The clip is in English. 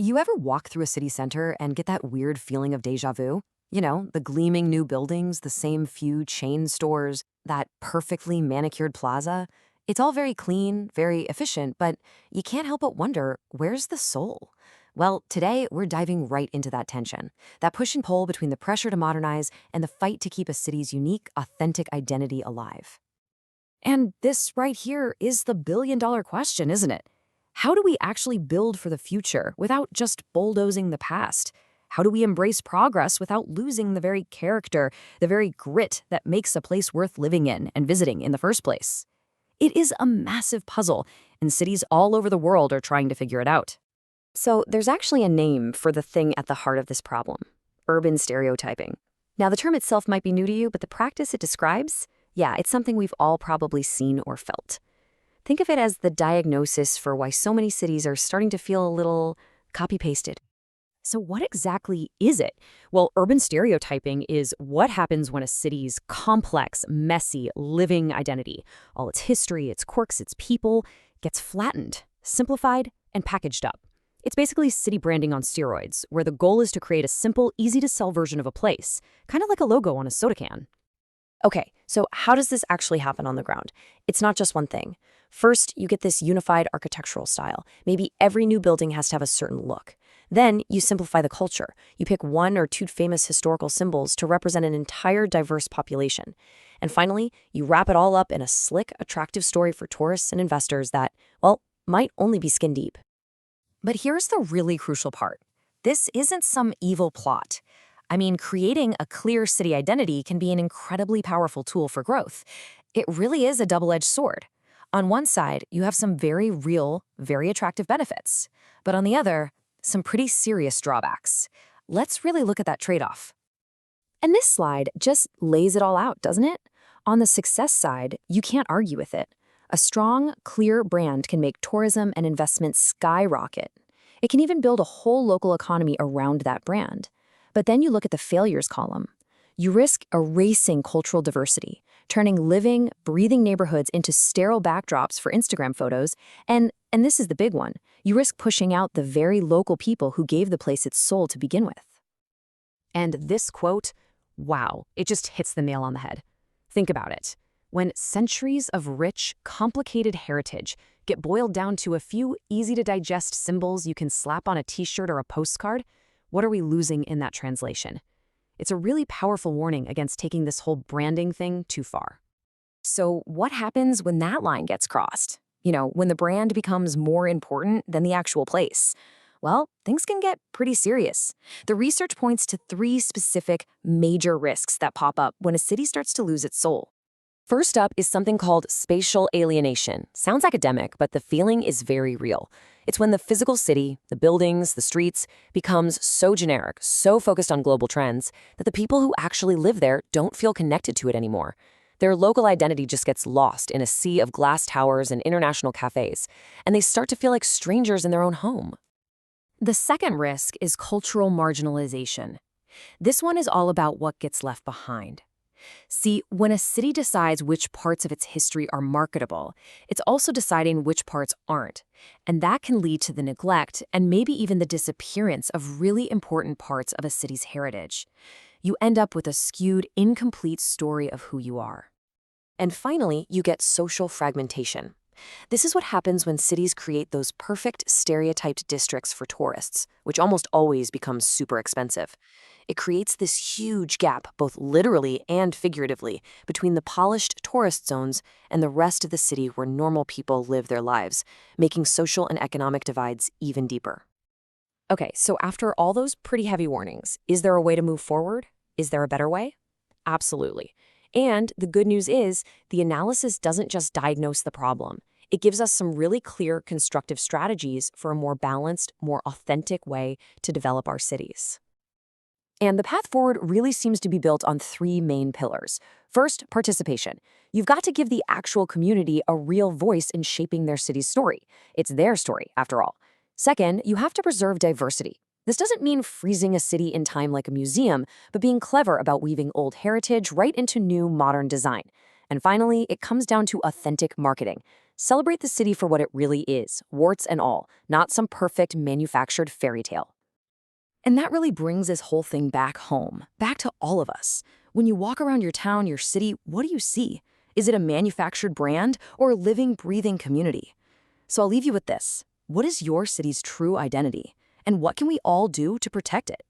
You ever walk through a city center and get that weird feeling of déjà vu? You know, the gleaming new buildings, the same few chain stores, that perfectly manicured plaza. It's all very clean, very efficient, but you can't help but wonder, where's the soul? Well, today we're diving right into that tension, that push and pull between the pressure to modernize and the fight to keep a city's unique, authentic identity alive. And this right here is the billion-dollar question, isn't it? How do we actually build for the future without just bulldozing the past? How do we embrace progress without losing the very character, the very grit that makes a place worth living in and visiting in the first place? It is a massive puzzle, and cities all over the world are trying to figure it out. So there's actually a name for the thing at the heart of this problem: urban stereotyping. Now, the term itself might be new to you, but the practice it describes, yeah, it's something we've all probably seen or felt. Think of it as the diagnosis for why so many cities are starting to feel a little copy-pasted. So what exactly is it? Well, urban stereotyping is what happens when a city's complex, messy, living identity, all its history, its quirks, its people, gets flattened, simplified, and packaged up. It's basically city branding on steroids, where the goal is to create a simple, easy-to-sell version of a place, kind of like a logo on a soda can. Okay, so how does this actually happen on the ground? It's not just one thing. First, you get this unified architectural style. Maybe every new building has to have a certain look. Then you simplify the culture. You pick one or two famous historical symbols to represent an entire diverse population. And finally, you wrap it all up in a slick, attractive story for tourists and investors that, well, might only be skin deep. But here's the really crucial part. This isn't some evil plot. I mean, creating a clear city identity can be an incredibly powerful tool for growth. It really is a double-edged sword. On one side, you have some very real, very attractive benefits. But on the other, some pretty serious drawbacks. Let's really look at that trade-off. And this slide just lays it all out, doesn't it? On the success side, you can't argue with it. A strong, clear brand can make tourism and investment skyrocket. It can even build a whole local economy around that brand. But then you look at the failures column. You risk erasing cultural diversity, turning living, breathing neighborhoods into sterile backdrops for Instagram photos, and this is the big one, you risk pushing out the very local people who gave the place its soul to begin with. And this quote, wow, it just hits the nail on the head. Think about it. When centuries of rich, complicated heritage get boiled down to a few easy-to-digest symbols you can slap on a t-shirt or a postcard, what are we losing in that translation? It's a really powerful warning against taking this whole branding thing too far. So what happens when that line gets crossed? You know, when the brand becomes more important than the actual place? Well, things can get pretty serious. The research points to 3 specific major risks that pop up when a city starts to lose its soul. First up is something called spatial alienation. Sounds academic, but the feeling is very real. It's when the physical city, the buildings, the streets, becomes so generic, so focused on global trends, that the people who actually live there don't feel connected to it anymore. Their local identity just gets lost in a sea of glass towers and international cafes, and they start to feel like strangers in their own home. The second risk is cultural marginalization. This one is all about what gets left behind. See, when a city decides which parts of its history are marketable, it's also deciding which parts aren't. And that can lead to the neglect and maybe even the disappearance of really important parts of a city's heritage. You end up with a skewed, incomplete story of who you are. And finally, you get social fragmentation. This is what happens when cities create those perfect stereotyped districts for tourists, which almost always becomes super expensive. It creates this huge gap, both literally and figuratively, between the polished tourist zones and the rest of the city where normal people live their lives, making social and economic divides even deeper. Okay, so after all those pretty heavy warnings, is there a way to move forward? Is there a better way? Absolutely. And the good news is, the analysis doesn't just diagnose the problem. It gives us some really clear, constructive strategies for a more balanced, more authentic way to develop our cities. And the path forward really seems to be built on 3 main pillars. First, participation. You've got to give the actual community a real voice in shaping their city's story. It's their story, after all. Second, you have to preserve diversity. This doesn't mean freezing a city in time like a museum, but being clever about weaving old heritage right into new, modern design. And finally, it comes down to authentic marketing. Celebrate the city for what it really is, warts and all, not some perfect manufactured fairy tale. And that really brings this whole thing back home, back to all of us. When you walk around your town, your city, what do you see? Is it a manufactured brand or a living, breathing community? So I'll leave you with this. What is your city's true identity? And what can we all do to protect it?